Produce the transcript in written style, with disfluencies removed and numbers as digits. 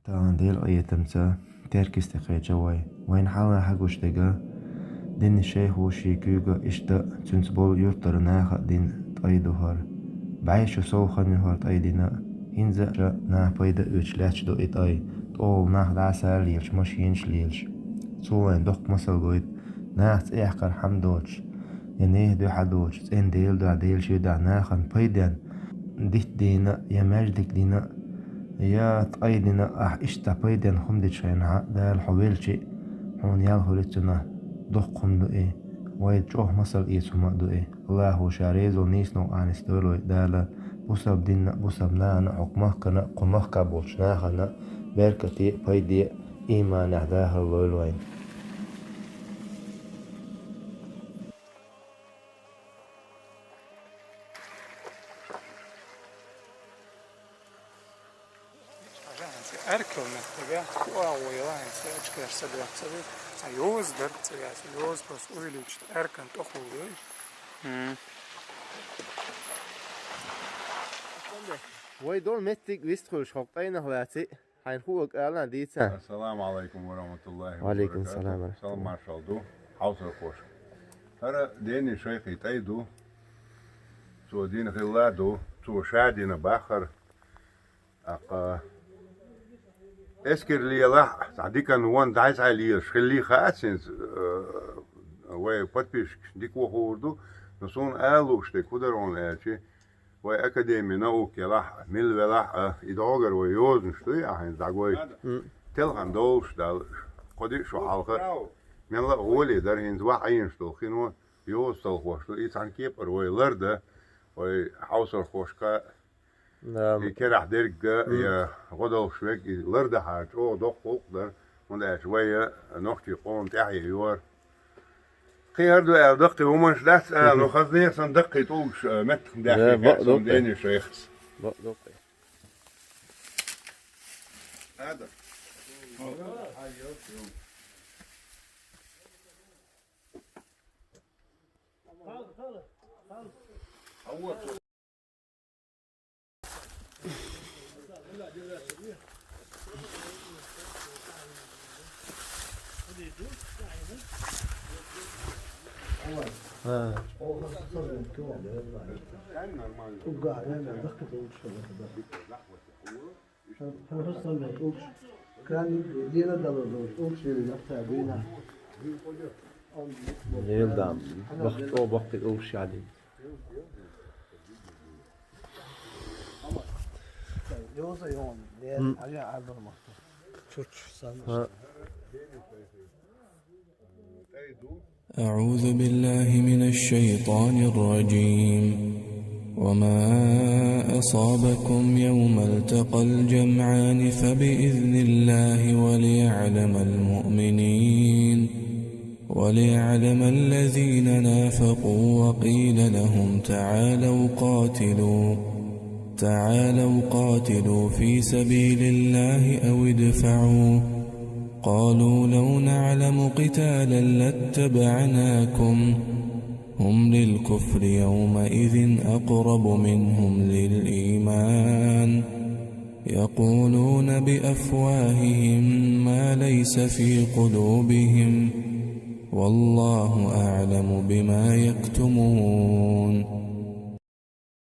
طبعا ديل أي تمسا تركز تقي جواي وين حاول حقوش دقا دين الشيخ وشيكوغا اشتا تنسبول يرتر ناخا دين تأيدوهار بعيشو سوخا نهار تأيدنا هنزا شا ناح بيدا اوش لاتش دو ات اي طول ناح دعسا ليلش مش ينش ليلش سوين دوق مسل قويد ناح تأحقر حمدوش ينيه دو حدوش تين ديل دو عديل شو دع ناخن بيدان ديت دينا يا ماجدك دينا يا تأيدنا اشتا بيدان خمدت شينها دا الحويلشي هون يالهو لتنا دقهم دو ايه ويد جوه مصر ايسوما دو ايه الله شاريزو نيسنو آنستولو دالا بوسب دينا بوسب نانا حكمهكنا قمهكا بولشناخنا بيركتي بيدي إيمان احداها اللولوين Erkel nekega, koja ujelajense, ečker sebe aksavi, a joz drce, ja se joz pas ujeličt, erken toho ujeli. وي دول متك ويستخل شوقتين هلاتي حينخوك اعلان ديتا السلام عليكم ورحمة الله وبركاته. وعليكم السلام ورحمة الله. ما شاء الله. حوصل خوش. هذا ديني شيخي تايدو. تو دين غلادو. تو شادينا باخر. اسكر لي لا تعدي كان وان دايس عليه خلي خاصنس وي باتبيش ديك وخوردو نسون قالو شتي كودرون لاتشي وي اكاديمي نوك يلا ميل ولا يدوغر ويوزن شتي اهن داغوي تلغن دوش دال قدي شو حلقه من لا ولي در هين زوا عين شتو خينو يوصل خوشتو يتان كيبر وي لرده وي حوصل خوشكا كراح ديرك يا غدو شويك لرده حاج او دوق در من شويه نختي قوم تاعي يور خير دو دقي ومنش داس لو خذني صندقي توش متر داخل ديني شيخ دقي هذا يلدام وقت او وقت اوش علي يوزا يوم لين على عبر مخطوط أعوذ بالله من الشيطان الرجيم وما أصابكم يوم التقى الجمعان فبإذن الله وليعلم الذين نافقوا وقيل لهم تعالوا قاتلوا في سبيل الله أو ادفعوا قالوا لو نعلم قتالا لاتبعناكم هم للكفر يومئذ أقرب منهم للإيمان يقولون بأفواههم ما ليس في قلوبهم والله أعلم بما يكتمون